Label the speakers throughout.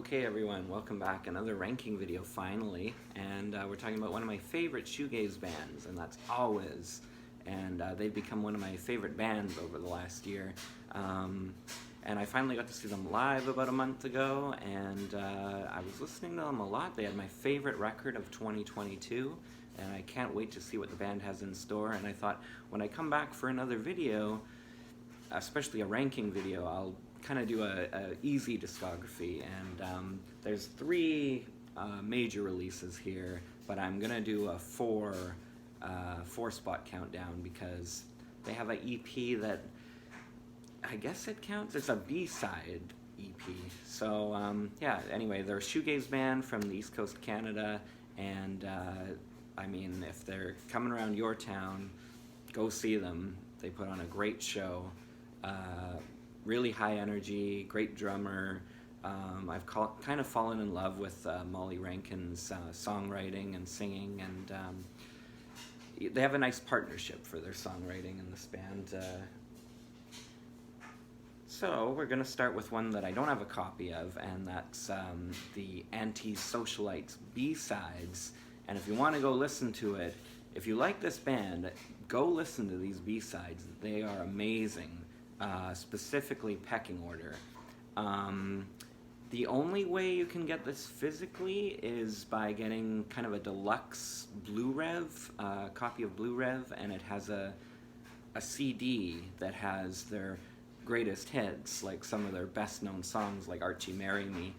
Speaker 1: Okay everyone, welcome back. Another ranking video finally, and we're talking about one of my favorite shoegaze bands, and that's Alvvays. And they've become one of my favorite bands over the last year. And I finally got to see them live about a month ago, and I was listening to them a lot. They had my favorite record of 2022, and I can't wait to see what the band has in store. And I thought, when I come back for another video, especially a ranking video, I'll kind of do a easy discography, and there's three major releases here, but I'm gonna do a four spot countdown because they have an EP that I guess it counts. It's a B-side EP. So yeah, anyway, they're a shoegaze band from the East Coast of Canada, and I mean, if they're coming around your town, go see them. They put on a great show. Really high energy, great drummer. I've kind of fallen in love with Molly Rankin's songwriting and singing, and they have a nice partnership for their songwriting in this band. So we're going to start with one that I don't have a copy of, and that's the Anti-Socialites B-sides. And if you want to go listen to it, if you like this band, go listen to these B-sides. They are amazing. Specifically Pecking Order. The only way you can get this physically is by getting kind of a deluxe Blu-rev, copy of Blu-rev, and it has a CD that has their greatest hits, like some of their best known songs like Archie Marry Me,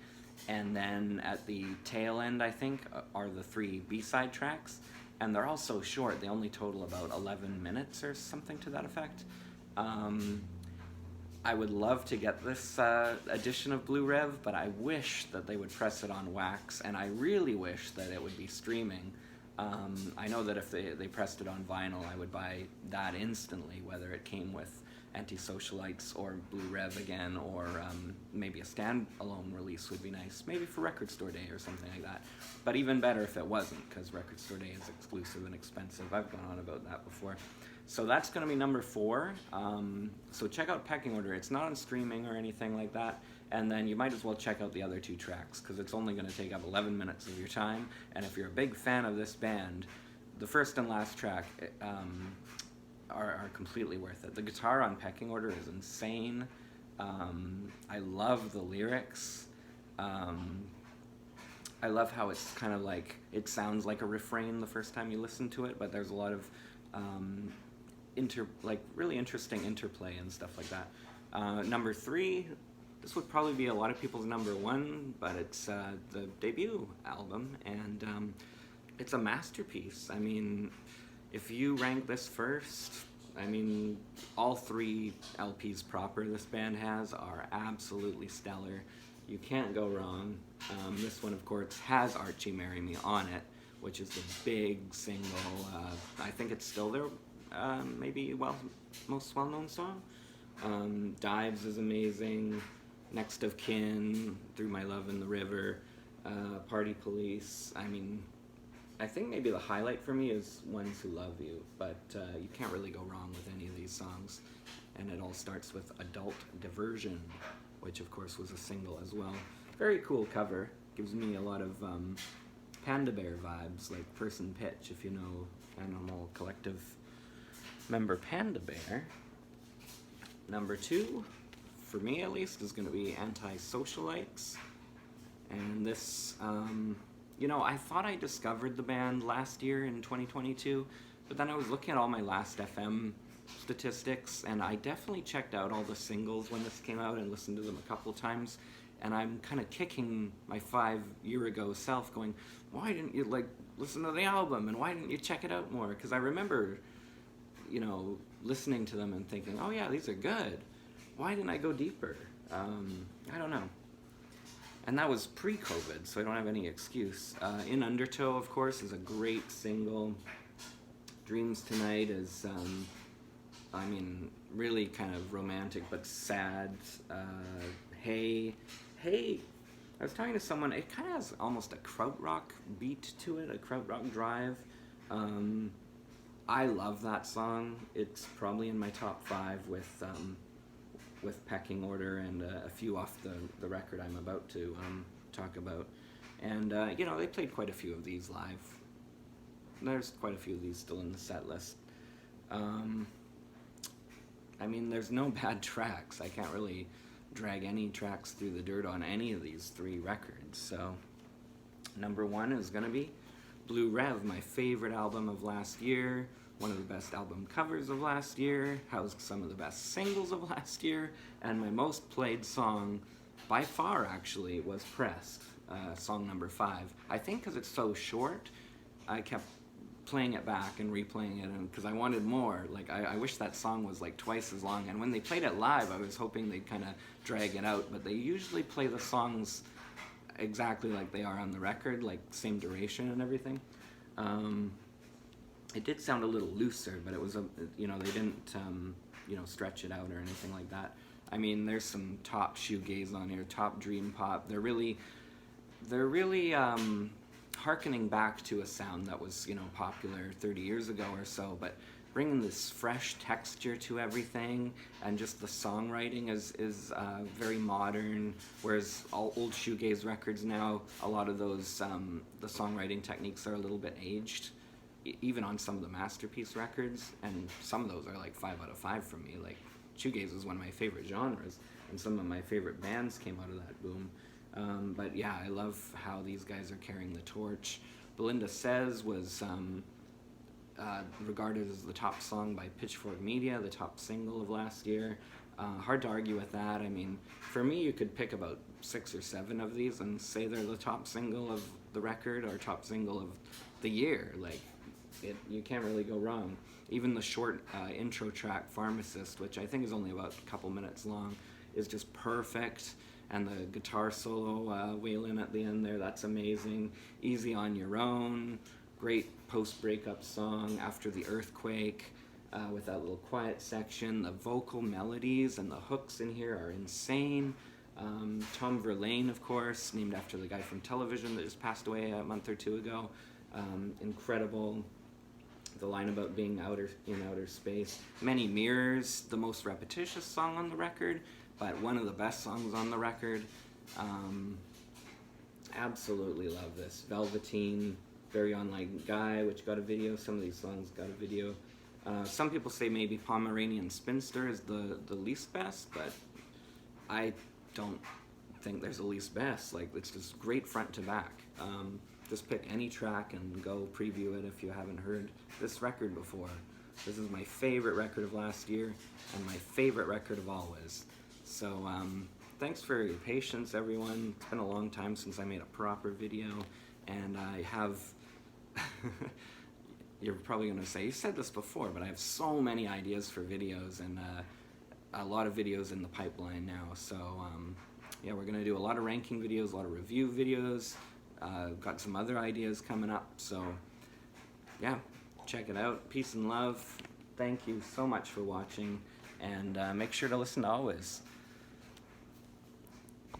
Speaker 1: and then at the tail end, I think, are the three B-side tracks, and they're all so short. They only total about 11 minutes or something to that effect. I would love to get this edition of Blu-rev, but I wish that they would press it on wax, and I really wish that it would be streaming. I know that if they pressed it on vinyl, I would buy that instantly, whether it came with Anti-Socialites or Blu-rev again, or maybe a standalone release would be nice, maybe for Record Store Day or something like that. But even better if it wasn't, because Record Store Day is exclusive and expensive. I've gone on about that before. So that's going to be number 4. So check out Pecking Order. It's not on streaming or anything like that. And then you might as well check out the other 2 tracks, because it's only going to take up 11 minutes of your time. And if you're a big fan of this band, the first and last track are completely worth it. The guitar on Pecking Order is insane. I love the lyrics. I love how it's kind of like, it sounds like a refrain the first time you listen to it, but there's a lot of really interesting interplay and stuff like that. Number 3, this would probably be a lot of people's number 1, but it's the debut album, and it's a masterpiece. I mean, if you rank this first, I mean, all 3 LPs proper this band has are absolutely stellar. You can't go wrong. This one, of course, has Archie Marry Me on it, which is the big single. I think it's still their maybe most well-known song. Dives is amazing. Next of Kin, Through My Love in the River, Party Police. I mean, I think maybe the highlight for me is Ones Who Love You, but you can't really go wrong with any of these songs. And it all starts with Adult Diversion, which of course was a single as well. Very cool cover. Gives me a lot of Panda Bear vibes, like Person Pitch, if you know Animal Collective member Panda Bear. Number 2, for me at least, is going to be Anti-Socialites. And this, you know, I thought I discovered the band last year in 2022, but then I was looking at all my Last FM statistics, and I definitely checked out all the singles when this came out and listened to them a couple times, and I'm kind of kicking my 5-year-ago self going, why didn't you, like, listen to the album, and why didn't you check it out more? Because I remember, you know, listening to them and thinking, oh yeah, these are good. Why didn't I go deeper? I don't know. And that was pre-COVID, so I don't have any excuse. In Undertow, of course, is a great single. Dreams Tonight is, I mean, really kind of romantic but sad. Hey, I was talking to someone, it kind of has almost a krautrock beat to it, a krautrock drive. I love that song. It's probably in my top 5 with Pecking Order and a few off the record I'm about to talk about. And, you know, they played quite a few of these live. There's quite a few of these still in the set list. I mean, there's no bad tracks. I can't really drag any tracks through the dirt on any of these 3 records. So, number 1 is going to be Blue Rev, my favorite album of last year, one of the best album covers of last year, has some of the best singles of last year, and my most played song, by far actually, was Pressed, song number 5. I think because it's so short, I kept playing it back and replaying it because I wanted more. Like, I wish that song was like twice as long, and when they played it live I was hoping they'd kind of drag it out, but they usually play the songs exactly like they are on the record, like same duration and everything. It did sound a little looser, but it was you know, they didn't you know, stretch it out or anything like that. I mean, there's some top shoegaze on here, top dream pop. They're really harkening back to a sound that was, you know, popular 30 years ago or so, but bringing this fresh texture to everything, and just the songwriting is very modern, whereas all old shoegaze records now, a lot of those, the songwriting techniques are a little bit aged, even on some of the masterpiece records, and some of those are like 5 out of 5 for me. Like, shoegaze is one of my favorite genres, and some of my favorite bands came out of that boom. But yeah, I love how these guys are carrying the torch. Belinda Says was regarded as the top song by Pitchfork Media, the top single of last year. Hard to argue with that. I mean, for me, you could pick about 6 or 7 of these and say they're the top single of the record or top single of the year. Like, you can't really go wrong. Even the short intro track, Pharmacist, which I think is only about a couple minutes long, is just perfect. And the guitar solo wail-in at the end there, that's amazing. Easy on Your Own, great post-breakup song, After the Earthquake, with that little quiet section. The vocal melodies and the hooks in here are insane. Tom Verlaine, of course, named after the guy from Television that just passed away a month or 2 ago. Incredible. The line about being in outer space. Many Mirrors, the most repetitious song on the record, but one of the best songs on the record. Absolutely love this. Velveteen, Very Unlike Guy, which got a video. Some of these songs got a video. Some people say maybe Pomeranian Spinster is the least best, but I don't think there's a least best. Like, it's just great front to back. Just pick any track and go preview it if you haven't heard this record before. This is my favorite record of last year and my favorite record of always. So thanks for your patience, everyone. It's been a long time since I made a proper video, and I have you're probably going to say, you said this before, but I have so many ideas for videos, and a lot of videos in the pipeline now. So yeah, we're going to do a lot of ranking videos, a lot of review videos. Got some other ideas coming up, so yeah, check it out. Peace and love. Thank you so much for watching, and make sure to listen to Alvvays.